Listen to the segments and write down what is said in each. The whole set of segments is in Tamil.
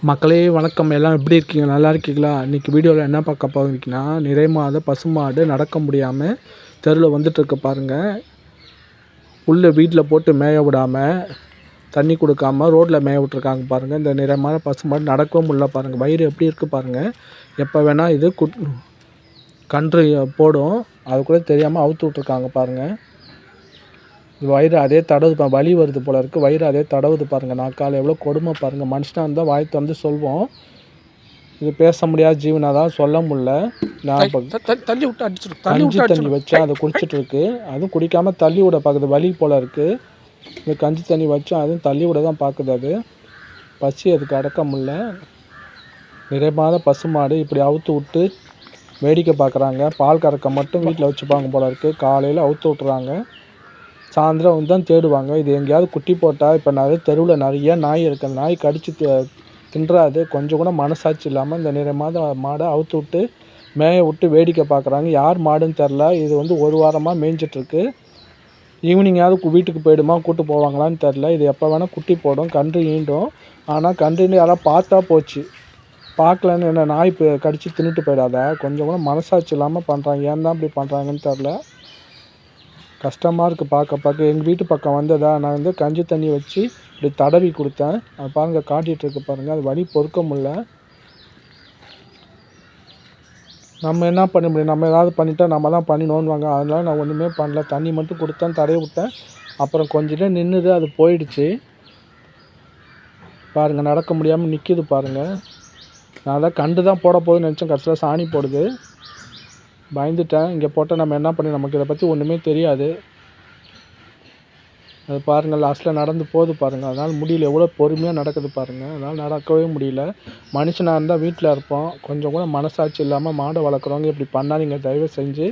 மக்களே வணக்கம். எல்லாம் எப்படி இருக்கீங்க? நல்லா இருக்கீங்களா? இன்றைக்கி வீடியோவில் என்ன பார்க்க போகிறீங்கன்னா, நிறை மாத பசுமாடு நடக்க முடியாமல் தெருவில் வந்துட்டுருக்கு பாருங்கள். புல்லை வீட்டில் போட்டு மேய விடாமல், தண்ணி கொடுக்காமல் ரோட்டில் மேய விட்ருக்காங்க பாருங்கள். இந்த நிறை மாத பசுமாடு நடக்கவும் முடியல பாருங்கள். வயிறு எப்படி இருக்குது பாருங்கள். எப்போ வேணால் இது கன்று போடும். அது கூட தெரியாமல் அவுத்து விட்ருக்காங்க பாருங்கள். வயிறு அதே தடவுது, வலி வருது போல இருக்குது. வயிறு அதே தடவுது பாருங்கள். நாக்கால் எவ்வளோ கொடுமை பாருங்கள். மனுஷனாக இருந்தால் வாய் திறந்து சொல்வோம். இது பேச முடியாத ஜீவனாக தான் சொல்ல முடில. நான் தள்ளி விட்டு அடிச்சிடும். கஞ்சி தண்ணி வச்சா அதை குடிச்சிட்ருக்கு. அதுவும் குடிக்காமல் தள்ளி விட பார்க்குது. வலி போல் இருக்குது. இந்த கஞ்சி தண்ணி வச்சா அதுவும் தள்ளி விட தான் பார்க்குது. அது பசி அதுக்கு அடக்க முடில. நிறைமாத பசுமாடு இப்படி அவுத்து விட்டு வேடிக்கை பார்க்குறாங்க. பால் கறக்க மட்டும் வீட்டில் வச்சுப்பாங்க போல இருக்குது. காலையில் அவுத்து விட்றாங்க. சாயந்தரம் வந்து தான் தேடுவாங்க. இது எங்கேயாவது குட்டி போட்டால் இப்போ தெருவில் நிறைய நாய் இருக்குது. அந்த நாய் கடித்து தின்றாது. கொஞ்சம் கூட மனசாட்சி இல்லாமல் இந்த நிறை மாடை அவுத்து விட்டு மேய விட்டு வேடிக்கை பார்க்குறாங்க. யார் மாடுன்னு தெரில. இது வந்து ஒரு வாரமாக மேய்ஞ்சிட்ருக்கு. ஈவினிங்காவது வீட்டுக்கு போயிடுமா, கூட்டு போவாங்களான்னு தெரில. இது எப்போ வேணால் குட்டி போடும், கன்று ஈண்டும். ஆனால் கன்றுன்னு யாராவது பார்த்தா போச்சு. பார்க்கலன்னு என்ன நாய் கடித்து தின்னுட்டு போயிடாதா? கொஞ்சம் கூட மனசாட்சி இல்லாமல் பண்ணுறாங்க. ஏன் தான் இப்படி பண்ணுறாங்கன்னு தெரில. கஷ்டமாக இருக்குது பார்க்க. எங்கள் வீட்டு பக்கம் வந்ததா, நான் வந்து கஞ்சி தண்ணி வச்சு இப்படி தடவி கொடுத்தேன். அது பாருங்கள் காட்டிகிட்ருக்கு பாருங்கள். அது வலி பொறுக்க முடில. நம்ம என்ன பண்ண முடியும்? நம்ம ஏதாவது பண்ணிட்டா நம்ம தான் பண்ணினோன்னுவாங்க. அதனால நான் ஒன்றுமே பண்ணல. தண்ணி மட்டும் கொடுத்தேன், தடவி விட்டேன். அப்புறம் கொஞ்ச நேரம் நின்றுது, அது போயிடுச்சு. பாருங்கள் நடக்க முடியாமல் நிற்கிது பாருங்கள். நான் தான் கண்டு தான் போட போகுதுன்னு நினச்சேன். கடைசியில் சாணி போடுது. பயந்துட்டேன். இங்கே போட்டால் நம்ம என்ன பண்ணி, நமக்கு இதை பற்றி ஒன்றுமே தெரியாது. அது பாருங்கள் லாஸ்ட்டில் நடந்து போகுது பாருங்கள். அதனால் முடியல. எவ்வளோ பொறுமையாக நடக்குது பாருங்கள். அதனால் நடக்கவே முடியல. மனுஷனாக இருந்தால் வீட்டில் இருப்போம். கொஞ்சம் கூட மனசாட்சி இல்லாமல் மாடை வளர்க்குறவங்க இப்படி பண்ணாதீங்க தயவு செஞ்சு.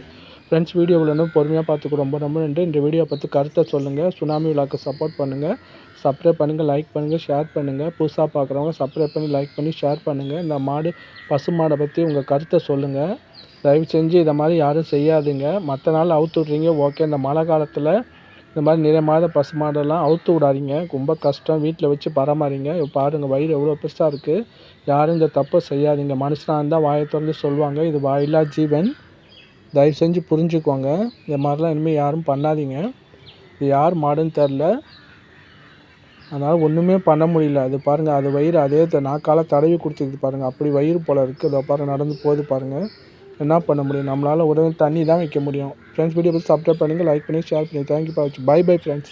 ஃப்ரெண்ட்ஸ், வீடியோவில் இன்னும் பொறுமையாக பார்த்துக்கு ரொம்ப ரொம்ப நன்றி. இந்த வீடியோ பற்றி கருத்தை சொல்லுங்கள். சுனாமி விழாக்கு சப்போர்ட் பண்ணுங்கள். சப்ஸ்கிரைப் பண்ணுங்கள், லைக் பண்ணுங்கள், ஷேர் பண்ணுங்கள். புதுசாக பார்க்குறவங்க சப்ஸ்கிரைப் பண்ணி லைக் பண்ணி ஷேர் பண்ணுங்கள். இந்த பசு மாடை பற்றி உங்கள் கருத்தை சொல்லுங்கள். தயவு செஞ்சு இதை மாதிரி யாரும் செய்யாதீங்க. மற்ற நாள் அவுத்து விட்றீங்க ஓகே. இந்த மழை காலத்தில் இந்த மாதிரி நிறை மாத பசு மாடெல்லாம் அவுத்து விடாதீங்க. ரொம்ப கஷ்டம். வீட்டில் வச்சு பராமரிங்க. பாருங்கள் வயிறு எவ்வளோ பெருசாக இருக்குது. யாரும் இந்த தப்பை செய்யாதீங்க. மனுஷனாக இருந்தால் வாயை திறந்து சொல்லுவாங்க. இது வாயில்லா ஜீவன். தயவு செஞ்சு புரிஞ்சுக்கோங்க. இந்த மாதிரிலாம் இனிமேல் யாரும் பண்ணாதீங்க. இது யார் மாடுன்னு தெரில. அதனால் ஒன்றுமே பண்ண முடியல. அது பாருங்கள், அது வயிறு அதே நாக்கால் தடவி கொடுத்துக்குது பாருங்கள். அப்படி வயிறு போல் இருக்குது. அதை பாருங்கள் நடந்து போகுது பாருங்கள். என்ன பண்ண முடியும்? நம்மளால் உடனே தண்ணி தான் வைக்க முடியும். ஃப்ரெண்ட்ஸ், வீடியோ பற்றி சப்ஸ்கிரைப் பண்ணுங்கள், லைக் பண்ணி ஷேர் பண்ணி. தேங்க்யூ ஃபார் வாட்சிங். Bye friends.